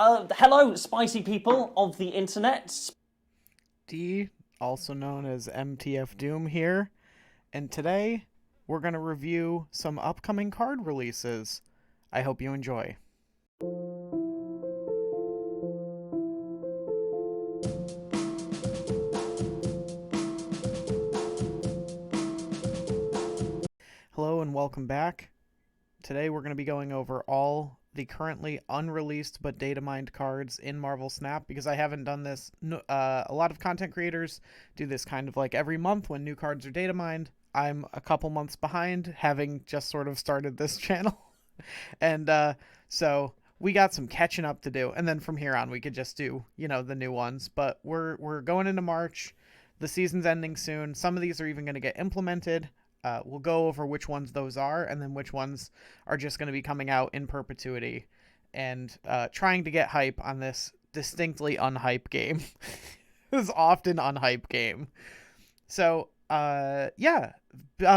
Hello, spicy people of the internet. D, also known as MTF Doom here, and today we're going to review some upcoming card releases. I hope you enjoy. Hello and welcome back. Today we're going to be going over all the currently unreleased but data mined cards in Marvel Snap, because I haven't done this. A lot of content creators do this kind of like every month when new cards are data mined. I'm a couple months behind, having just sort of started this channel. And so we got some catching up to do, and then from here on we could just do, the new ones. But we're going into March. The season's ending soon. Some of these are even going to get implemented. We'll go over which ones those are, and then which ones are just going to be coming out in perpetuity, and trying to get hype on this distinctly unhype game. This often unhype game. So, yeah.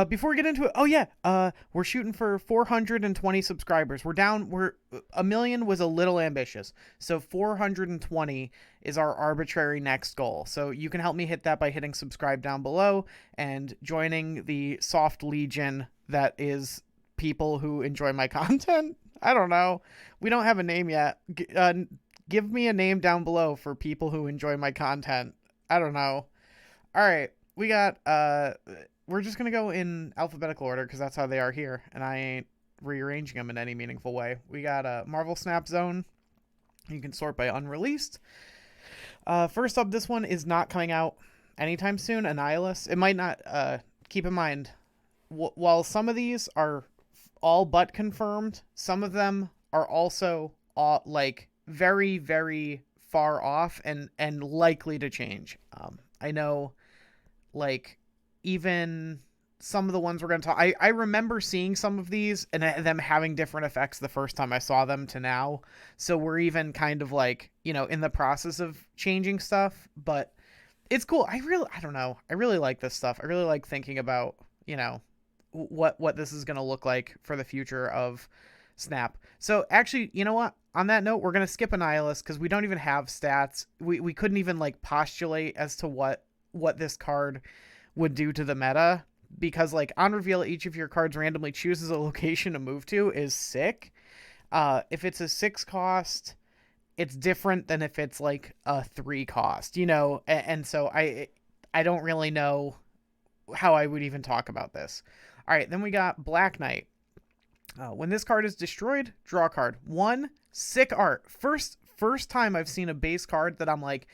Before we get into it, we're shooting for 420 subscribers. A million was a little ambitious. So 420 is our arbitrary next goal. So you can help me hit that by hitting subscribe down below and joining the soft legion that is people who enjoy my content. I don't know. We don't have a name yet. Give me a name down below for people who enjoy my content. I don't know. All right. We got, we're just going to go in alphabetical order because that's how they are here, and I ain't rearranging them in any meaningful way. We got a Marvel Snap Zone. You can sort by unreleased. First up, this one is not coming out anytime soon. Annihilus. It might not, keep in mind, while some of these are all but confirmed, some of them are also, like, very, very far off and likely to change. I know, like, even some of the ones we're going to talk, I remember seeing some of these and them having different effects the first time I saw them to now. So we're even kind of like, in the process of changing stuff, but it's cool. I don't know. I really like this stuff. I really like thinking about, what this is going to look like for the future of Snap. So actually, you know what? On that note, we're going to skip Annihilus because we don't even have stats. We couldn't even like postulate as to what this card would do to the meta, because like on reveal, each of your cards randomly chooses a location to move to is sick. If it's a 6 cost, it's different than if it's like a 3 cost, and so I don't really know how I would even talk about this. All right, then we got Black Knight. When this card is destroyed, draw a card. 1, sick art. First time I've seen a base card that I'm like,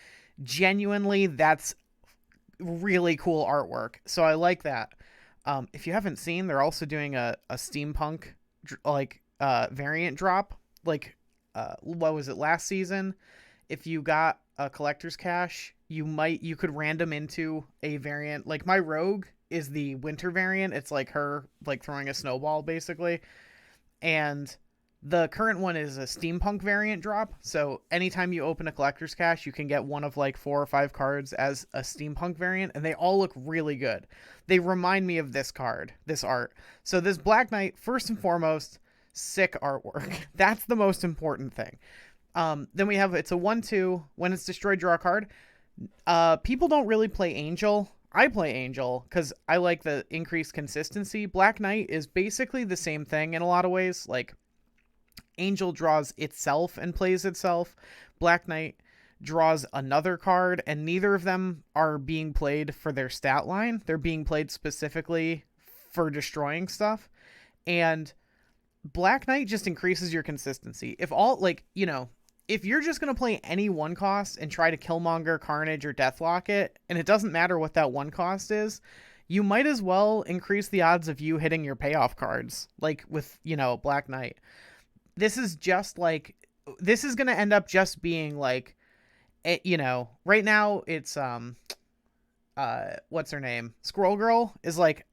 genuinely, that's really cool artwork. So I like that. If you haven't seen, they're also doing a steampunk variant drop. Like, what was it, last season? If you got a collector's cache, you could random into a variant. Like, my rogue is the winter variant. It's like her like throwing a snowball basically. And the current one is a steampunk variant drop. So anytime you open a collector's cache, you can get one of like 4 or 5 cards as a steampunk variant, and they all look really good. They remind me of this card, this art. So this Black Knight, first and foremost, sick artwork. That's the most important thing. Then we have, it's a 1/2. When it's destroyed, draw a card. People don't really play Angel. I play Angel because I like the increased consistency. Black Knight is basically the same thing in a lot of ways. Like, Angel draws itself and plays itself. Black Knight draws another card, and neither of them are being played for their stat line. They're being played specifically for destroying stuff. And Black Knight just increases your consistency. If you're just going to play any 1 cost and try to Killmonger, Carnage, or Deathlock it, and it doesn't matter what that 1 cost is, you might as well increase the odds of you hitting your payoff cards, like with, Black Knight. This is going to end up just being like, right now it's, what's her name? Squirrel Girl is like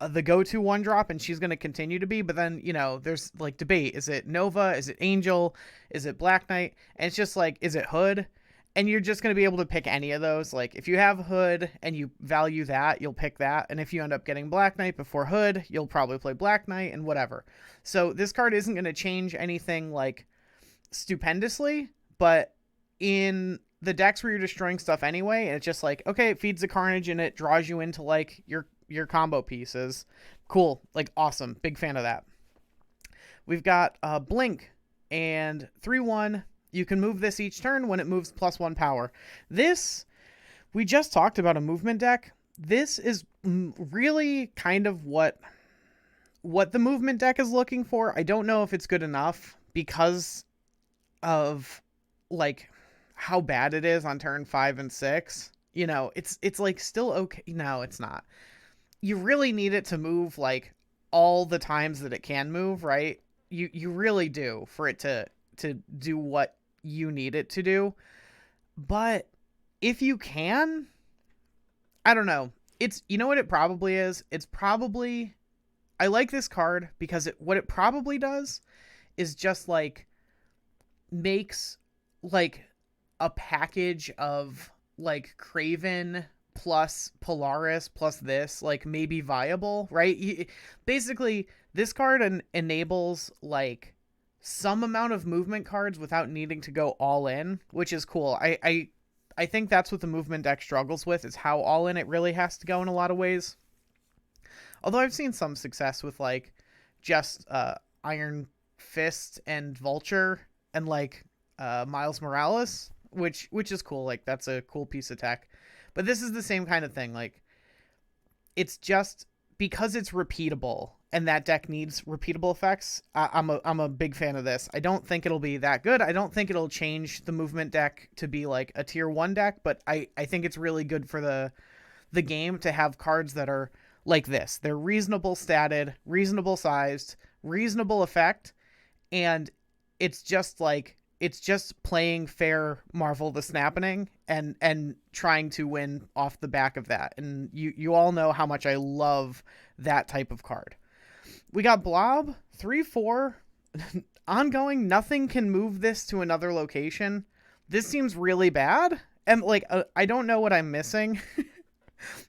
the go-to 1 drop, and she's going to continue to be, but then, there's like debate. Is it Nova? Is it Angel? Is it Black Knight? And it's just like, is it Hood? And you're just going to be able to pick any of those. Like, if you have Hood and you value that, you'll pick that. And if you end up getting Black Knight before Hood, you'll probably play Black Knight and whatever. So this card isn't going to change anything like stupendously, but in the decks where you're destroying stuff anyway, and it's just like, okay, it feeds the carnage and it draws you into like your combo pieces. Cool. Like, awesome. Big fan of that. We've got Blink and 3/1. You can move this each turn when it moves +1 power. This, we just talked about a movement deck. This is really kind of what the movement deck is looking for. I don't know if it's good enough because of like how bad it is on turn 5 and 6. You know, it's like still okay. No, it's not. You really need it to move like all the times that it can move, right? You really do, for it to do what you need it to do. But if you can, I don't know. It's, you know what it probably is? It's probably, I like this card because what it probably does is just like makes like a package of like Kraven plus Polaris plus this like maybe viable, right? Basically, this card enables like some amount of movement cards without needing to go all in, which is cool. I think that's what the movement deck struggles with, is how all in it really has to go in a lot of ways. Although I've seen some success with like just Iron Fist and Vulture and like Miles Morales, which is cool. Like, that's a cool piece of tech. But this is the same kind of thing. Like, it's just because it's repeatable and that deck needs repeatable effects. I'm a big fan of this. I don't think it'll be that good. I don't think it'll change the movement deck to be like a tier 1 deck, but I think it's really good for the game to have cards that are like this. They're reasonable statted, reasonable sized, reasonable effect, and it's just playing fair Marvel the Snapping and trying to win off the back of that. And you all know how much I love that type of card. We got Blob, 3/4, ongoing. Nothing can move this to another location. This seems really bad. And like, I don't know what I'm missing,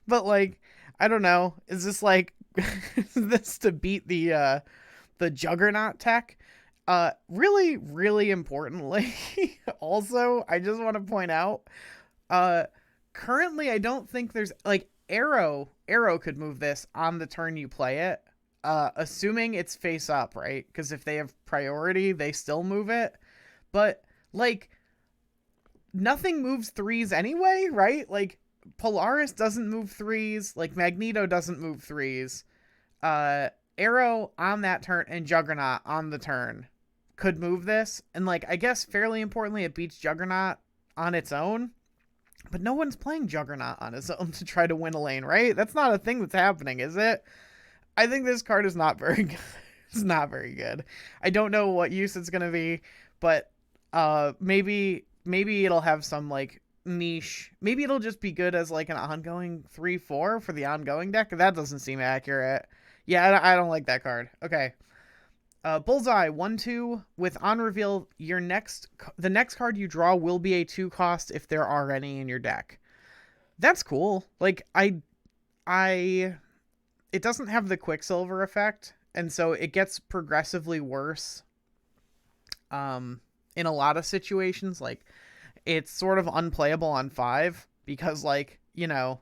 but like, I don't know. Is this like, is this to beat the Juggernaut tech? Really, really importantly, also, I just want to point out, currently I don't think there's like Arrow could move this on the turn you play it, assuming it's face up, right? Because if they have priority, they still move it. But like, nothing moves 3s anyway, right? Like, Polaris doesn't move 3s, like Magneto doesn't move 3s. Arrow on that turn and Juggernaut on the turn could move this. And like, I guess fairly importantly, it beats Juggernaut on its own, but no one's playing Juggernaut on its own to try to win a lane, right? That's not a thing that's happening, is it? I think this card is not very good. It's not very good. I don't know what use it's going to be, but maybe it'll have some like niche. Maybe it'll just be good as like an ongoing 3/4 for the ongoing deck. That doesn't seem accurate. Yeah, I don't like that card. Okay. Bullseye, 1/2 with on reveal. The next card you draw will be a 2 cost if there are any in your deck. That's cool. Like, it doesn't have the Quicksilver effect, and so it gets progressively worse. In a lot of situations, like, it's sort of unplayable on 5 because, like, you know,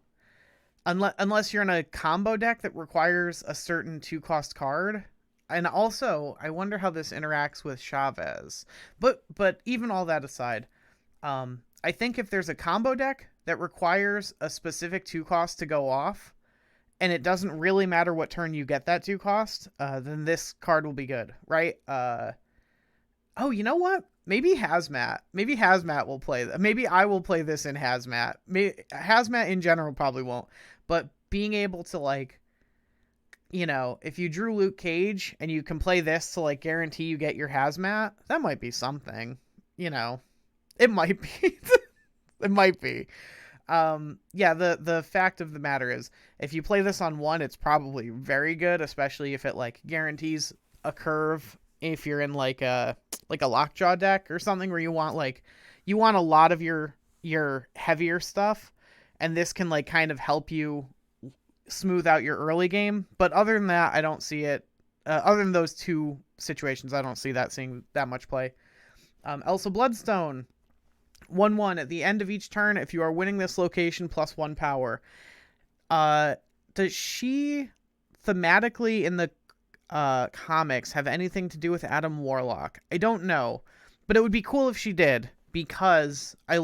unless you're in a combo deck that requires a certain 2-cost card. And also, I wonder how this interacts with Chavez. But even all that aside, I think if there's a combo deck that requires a specific 2-cost to go off, and it doesn't really matter what turn you get that 2-cost, then this card will be good, right? Oh, you know what? Maybe Hazmat. Maybe Hazmat will play. Maybe I will play this in Hazmat. Hazmat in general probably won't. But being able to, like, you know, if you drew Luke Cage and you can play this to like guarantee you get your Hazmat, that might be something. You know, it might be. It might be. Yeah, the fact of the matter is, if you play this on 1, it's probably very good, especially if it like guarantees a curve. If you're in like a Lockjaw deck or something where you want a lot of your heavier stuff, and this can like kind of help you smooth out your early game. But other than that, I don't see it. Other than those 2 situations, I don't see that seeing that much play. Elsa Bloodstone, 1/1 at the end of each turn. If you are winning this location, +1 power. Does she thematically in the comics have anything to do with Adam Warlock? I don't know, but it would be cool if she did, because I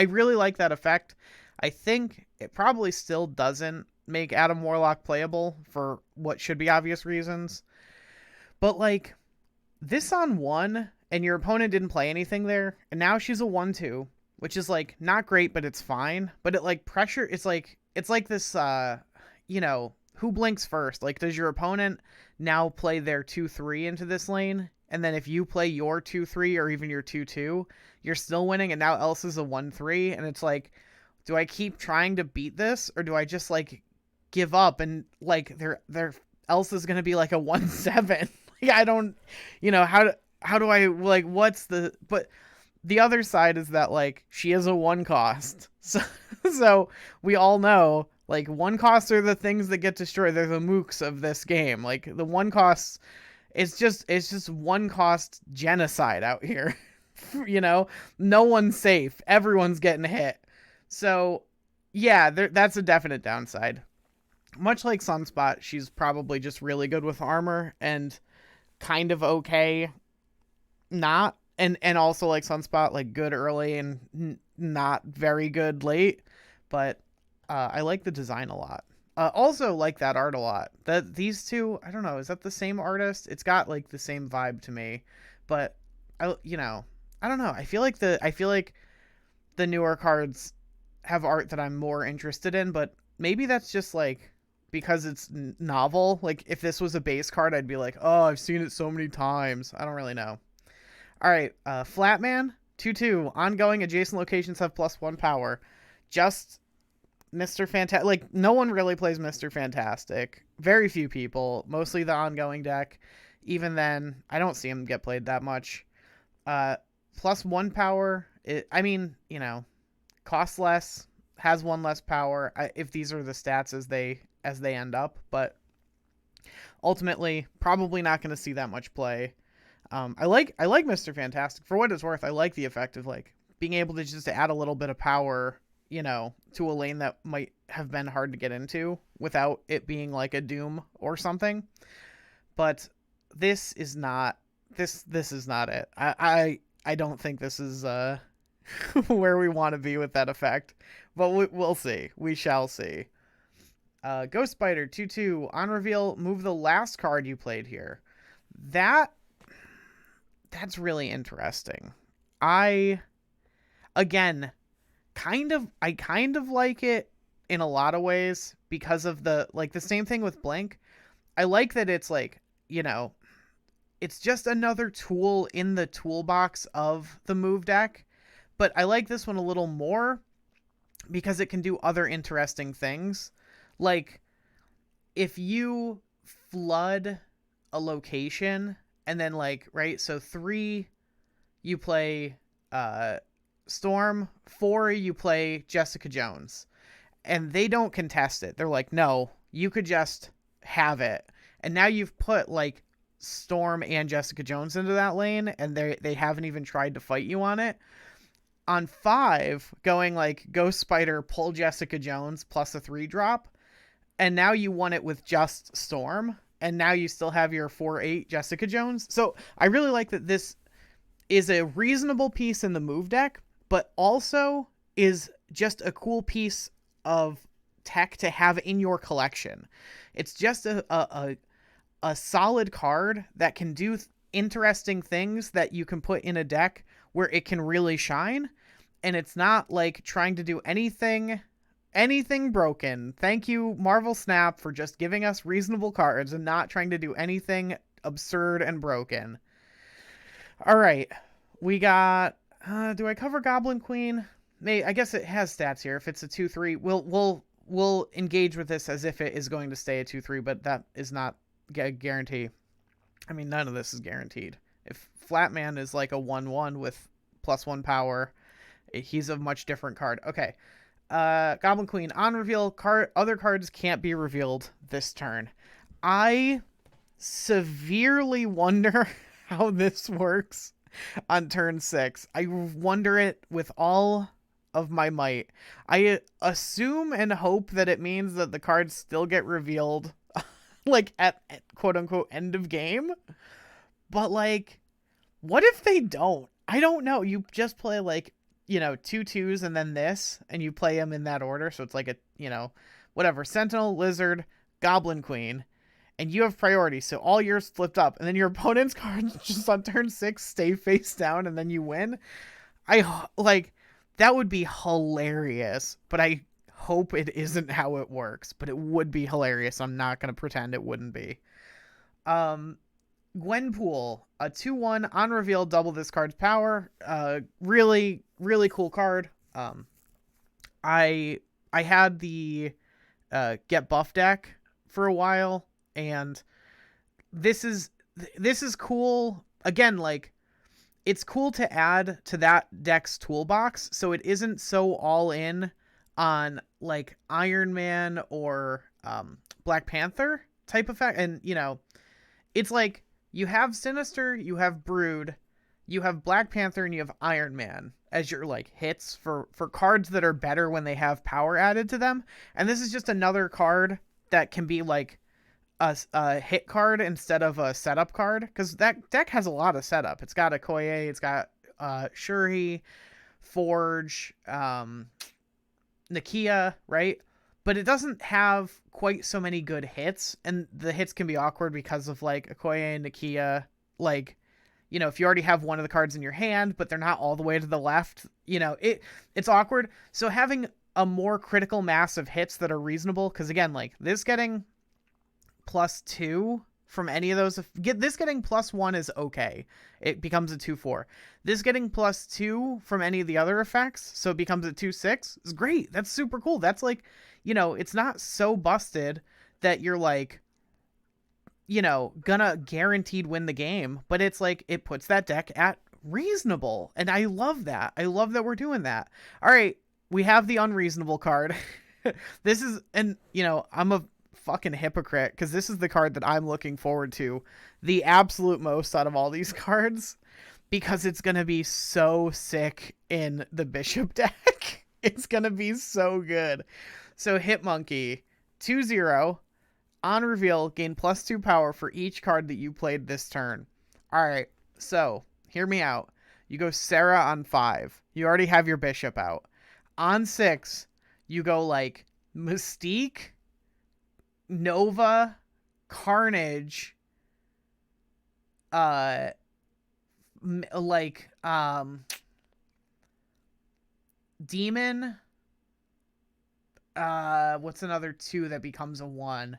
really like that effect. I think it probably still doesn't make Adam Warlock playable for what should be obvious reasons, but like this on 1 and your opponent didn't play anything there, and now she's a 1/2, which is like not great, but it's fine. But it like pressure, it's like this you know, who blinks first? Like, does your opponent now play their 2/3 into this lane, and then if you play your 2/3 or even your 2/2, you're still winning, and now else is a 1/3, and it's like, do I keep trying to beat this, or do I just like give up and like their else is gonna be like a 1/7? Like, I don't, you know, how do I like what's the but the other side is that like she is a 1 cost, so we all know. Like, 1 costs are the things that get destroyed. They're the mooks of this game. Like, the 1 costs, it's just 1 cost genocide out here. You know, no one's safe. Everyone's getting hit. So, yeah, that's a definite downside. Much like Sunspot, she's probably just really good with armor and kind of okay not. And also like Sunspot, like good early and not very good late. But I like the design a lot. Also like that art a lot. These two, I don't know, is that the same artist? It's got like the same vibe to me, but I don't know. I feel like the newer cards have art that I'm more interested in, but maybe that's just like because it's novel. Like if this was a base card, I'd be like, oh, I've seen it so many times. I don't really know. All right, Flatman 2/2. Ongoing adjacent locations have +1 power. Just Mr. Fantastic, like no one really plays Mr. Fantastic. Very few people, mostly the ongoing deck. Even then, I don't see him get played that much. +1 power. I mean, you know, costs less, has 1 less power. If these are the stats as they end up, but ultimately, probably not going to see that much play. I like Mr. Fantastic for what it's worth. I like the effect of like being able to just add a little bit of power, you know, to a lane that might have been hard to get into without it being like a Doom or something. But this is not it. I don't think this is where we want to be with that effect, but we'll see. We shall see. Ghost Spider 2/2 on reveal, move the last card you played here. That's really interesting. I kind of like it in a lot of ways because of the same thing with Blink. I like that it's like, you know, it's just another tool in the toolbox of the move deck, but I like this one a little more because it can do other interesting things. Like if you flood a location and then like, right, so 3 you play Storm, 4 you play Jessica Jones, and they don't contest it. They're like, no, you could just have it. And now you've put like Storm and Jessica Jones into that lane, and they haven't even tried to fight you on it. On 5, going like Ghost Spider, pull Jessica Jones plus a 3-drop, and now you won it with just Storm, and now you still have your 4/8 Jessica Jones. So I really like that this is a reasonable piece in the move deck, but also is just a cool piece of tech to have in your collection. It's just a solid card that can do interesting things that you can put in a deck where it can really shine, and it's not like trying to do anything broken. Thank you, Marvel Snap, for just giving us reasonable cards and not trying to do anything absurd and broken. All right, we got. Do I cover Goblin Queen? I guess it has stats here. If it's a 2/3, we'll engage with this as if it is going to stay a 2/3, but that is not a guarantee. I mean, none of this is guaranteed. If Flatman is like a 1/1 with +1 power, he's a much different card. Okay. Goblin Queen on reveal, other cards can't be revealed this turn. I severely wonder how this works. on turn 6. I wonder it with all of my might. I assume and hope that it means that the cards still get revealed like at quote unquote end of game. But like, what if they don't? I don't know. You just play like, 2/2s and then this, and you play them in that order. So it's like a, whatever, Sentinel, Lizard, Goblin Queen, and you have priority. So all yours flipped up, and then your opponent's cards just on turn 6 stay face down, and then you win. That would be hilarious, but I hope it isn't how it works, but it would be hilarious. I'm not going to pretend it wouldn't be. Gwenpool, a 2/1 on reveal, double this card's power. Really, really cool card. I had the get buff deck for a while, and this is cool. Again, like, it's cool to add to that deck's toolbox, so it isn't so all in on like Iron Man or Black Panther type effect. And it's like you have Sinister, you have Brood, you have Black Panther, and you have Iron Man as your like hits for cards that are better when they have power added to them. And this is just another card that can be like a hit card instead of a setup card, because that deck has a lot of setup. It's got Okoye, it's got Shuri, Forge, Nakia, right? But it doesn't have quite so many good hits, and the hits can be awkward because of like Okoye and Nakia. Like, if you already have one of the cards in your hand, but they're not all the way to the left, it's awkward. So having a more critical mass of hits that are reasonable, because again, like this getting +2 from any of those, this getting +1 is okay. It becomes a 2/4. This getting +2 from any of the other effects, so it becomes a 2/6, is great. That's super cool. That's like, it's not so busted that you're like, gonna guaranteed win the game, but it's like, it puts that deck at reasonable. And I love that. I love that we're doing that. All right. We have the unreasonable card. This is, and I'm a fucking hypocrite, because this is the card that I'm looking forward to the absolute most out of all these cards, because it's going to be so sick in the Bishop deck. It's going to be so good. So Hitmonkey, 2/0, on reveal, gain +2 power for each card that you played this turn. All right, so hear me out. You go Sarah on 5. You already have your Bishop out. On 6, you go like Mystique, Nova, Carnage, Demon, what's another 2 that becomes a 1?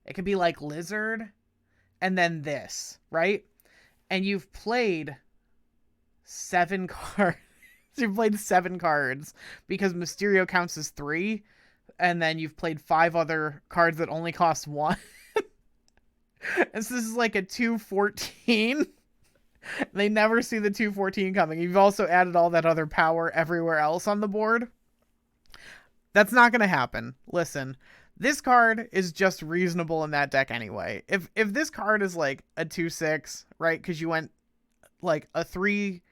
It could be like Lizard, and then this, right? And you've played 7 cards. You've played 7 cards, because Mysterio counts as 3, and then you've played 5 other cards that only cost 1. And so this is like a 2/14. They never see the 2/14 coming. You've also added all that other power everywhere else on the board. That's not going to happen. Listen, this card is just reasonable in that deck anyway. If this card is like a 2/6, right? Because you went like a 3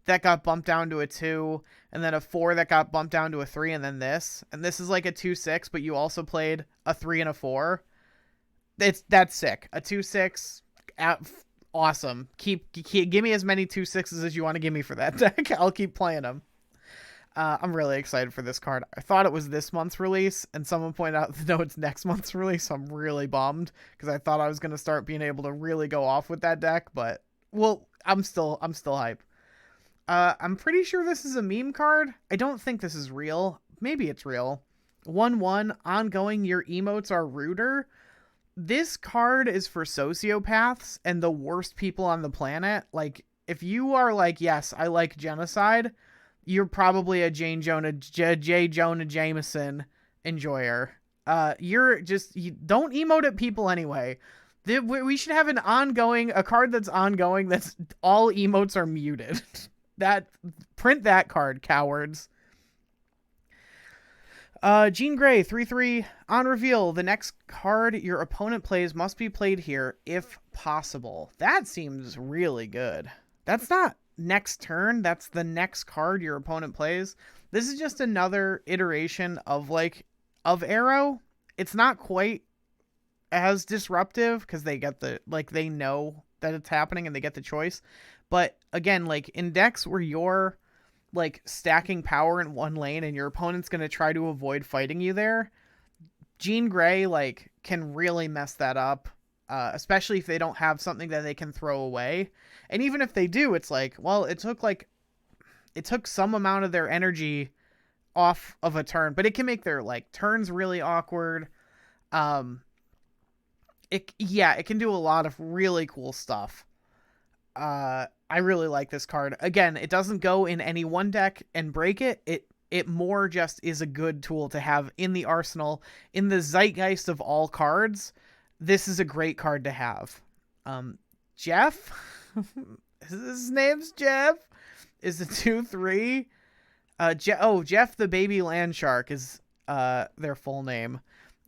that got bumped down to a 2, and then a 4 that got bumped down to a 3, and then this. And this is like a 2/6, but you also played a 3 and a 4. That's sick. A 2/6, awesome. Give me as many 2/6s as you want to give me for that deck. I'll keep playing them. I'm really excited for this card. I thought it was this month's release, and someone pointed out, no, it's next month's release. So I'm really bummed, because I thought I was going to start being able to really go off with that deck, but well, I'm still hype. I'm pretty sure this is a meme card. I don't think this is real. Maybe it's real. 1/1 ongoing. Your emotes are ruder. This card is for sociopaths and the worst people on the planet. Like, if you are like, yes, I like genocide, you're probably a J. Jonah Jameson enjoyer. You don't emote at people anyway. We should have a card that's ongoing, that's all emotes are muted. Print that card, cowards. Jean Grey, 3/3, on reveal, the next card your opponent plays must be played here if possible. That seems really good. That's not next turn, that's the next card your opponent plays. This is just another iteration of Arrow. It's not quite as disruptive because they get they know that it's happening and they get the choice. But again, like in decks where you're like stacking power in one lane and your opponent's going to try to avoid fighting you there, Jean Grey like can really mess that up, especially if they don't have something that they can throw away. And even if they do, it's like, well, it took some amount of their energy off of a turn, but it can make their like turns really awkward. It can do a lot of really cool stuff. I really like this card. Again, it doesn't go in any one deck and break it. It more just is a good tool to have in the arsenal. In the zeitgeist of all cards, this is a great card to have. Jeff, his name's Jeff, is a 2/3. Jeff the Baby Land Shark is their full name.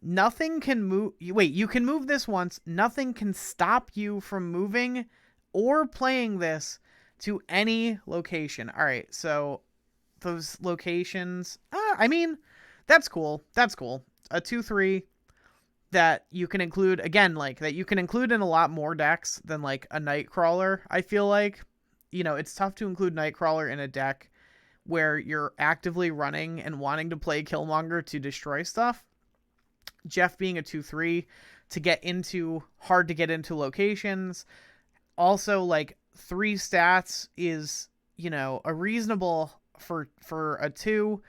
Nothing can move. Wait, you can move this once. Nothing can stop you from moving or playing this to any location. All right, so those locations. I mean, that's cool. That's cool. A 2/3 that you can include again, like that you can include in a lot more decks than like a Nightcrawler. I feel like, it's tough to include Nightcrawler in a deck where you're actively running and wanting to play Killmonger to destroy stuff. Jeff being a 2/3 hard to get into locations. Also, like 3 stats is, a reasonable for a 2.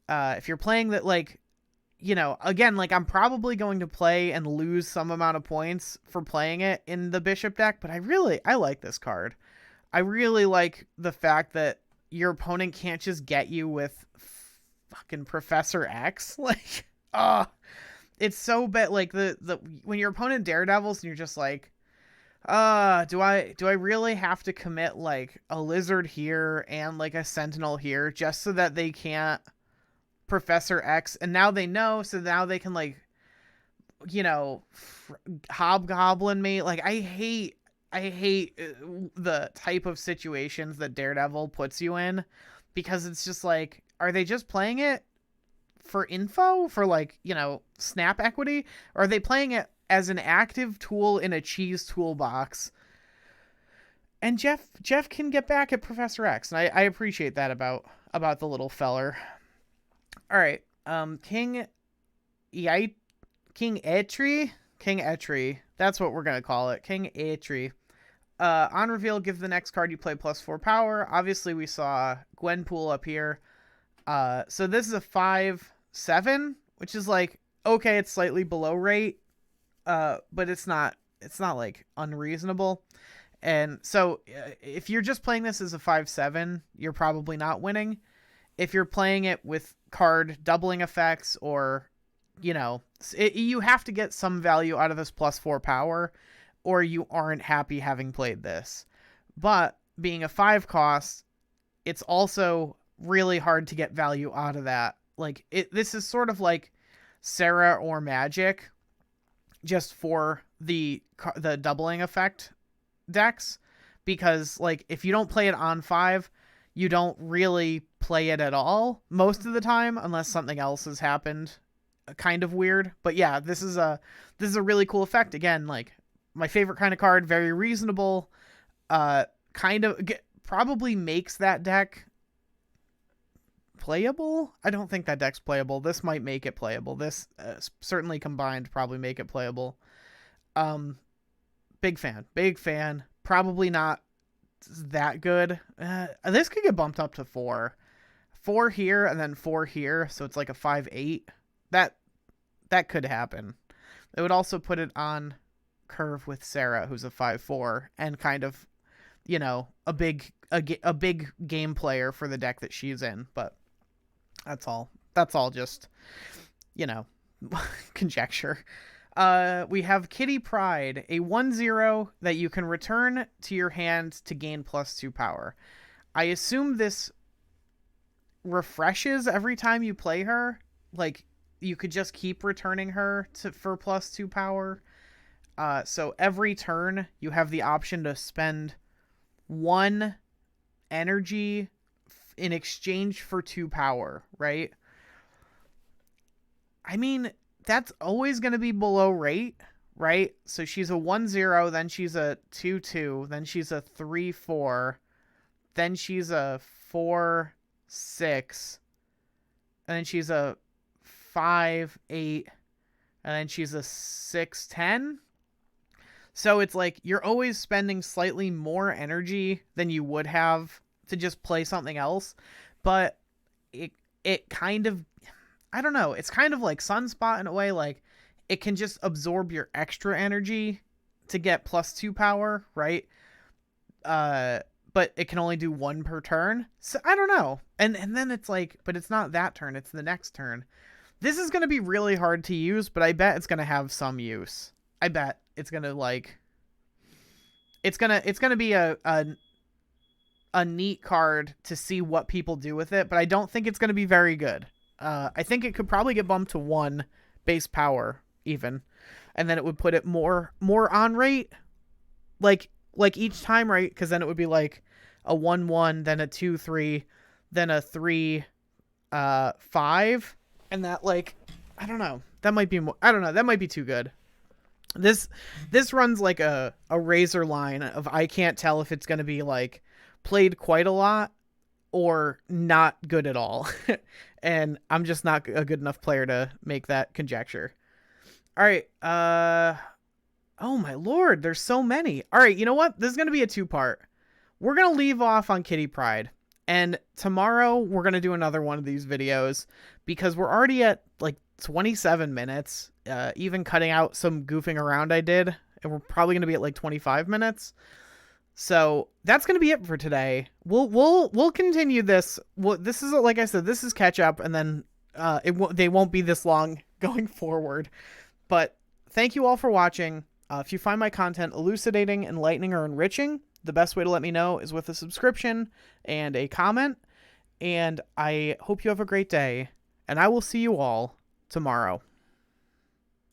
If you're playing that, like, again, like I'm probably going to play and lose some amount of points for playing it in the Bishop deck, but I like this card. I really like the fact that your opponent can't just get you with fucking Professor X. Like, it's so bad. Like the when your opponent Daredevils and you're just like, do I really have to commit like a Lizard here and like a Sentinel here just so that they can't Professor X? And now they know, so now they can like, hobgoblin me. Like I hate the type of situations that Daredevil puts you in, because it's just like, are they just playing it for info, for like, snap equity? Or are they playing it as an active tool in a cheese toolbox? And Jeff can get back at Professor X, and I appreciate that about the little feller. All right, King Etri. That's what we're gonna call it, King Etri. On reveal, give the next card you play +4 power. Obviously, we saw Gwenpool up here. So this is a 5/7, which is like, okay, it's slightly below rate, but it's not like unreasonable. And so if you're just playing this as a 5/7, you're probably not winning. If you're playing it with card doubling effects, or you have to get some value out of this +4 power, or you aren't happy having played this. But being a 5 cost, it's also really hard to get value out of that. Like this is sort of like Sarah or Magic, just for the doubling effect decks, because like if you don't play it on 5, you don't really play it at all most of the time, unless something else has happened kind of weird. But yeah, this is a really cool effect. Again, like my favorite kind of card, very reasonable, probably makes that deck playable. I don't think that deck's playable. This might make it playable. This certainly combined probably make it playable. Big fan. Probably not that good. This could get bumped up to 4 here and then 4 here, so it's like a 5/8. That could happen. It would also put it on curve with Sarah, who's a 5/4 and kind of, a big game player for the deck that she's in. But that's all just, conjecture. We have Kitty Pryde, a 1/0 that you can return to your hand to gain +2 power. I assume this refreshes every time you play her. Like, you could just keep returning her for +2 power. So every turn you have the option to spend 1 energy in exchange for 2 power, right? I mean, that's always going to be below rate, right? So she's a 1-0, then she's a 2-2, then she's a 3-4, then she's a 4-6, and then she's a 5-8, and then she's a 6-10. So it's like you're always spending slightly more energy than you would have to just play something else, but it kind of, I don't know, it's kind of like Sunspot in a way. Like, it can just absorb your extra energy to get +2 power, right? But it can only do 1 per turn. So I don't know. And then it's like, but it's not that turn, it's the next turn. This is going to be really hard to use, but I bet it's going to have some use. I bet it's going to like, it's going to be a neat card to see what people do with it, but I don't think it's going to be very good. I think it could probably get bumped to 1 base power even, and then it would put it more on rate, like each time, right? Because then it would be like a 1-1, then a 2-3, then a 3-5, and that, like, I don't know. That might be more. I don't know. That might be too good. This runs like a razor line of, I can't tell if it's going to be like played quite a lot or not good at all. And I'm just not a good enough player to make that conjecture. All right. Oh my lord, there's so many. All right, you know what? This is going to be a 2-part. We're going to leave off on Kitty Pryde. And tomorrow we're going to do another one of these videos because we're already at like 27 minutes, even cutting out some goofing around I did. And we're probably going to be at like 25 minutes. So that's going to be it for today. We'll continue this. This is, like I said, this is catch up, and then they won't be this long going forward. But thank you all for watching. If you find my content elucidating, enlightening, or enriching, the best way to let me know is with a subscription and a comment. And I hope you have a great day, and I will see you all tomorrow.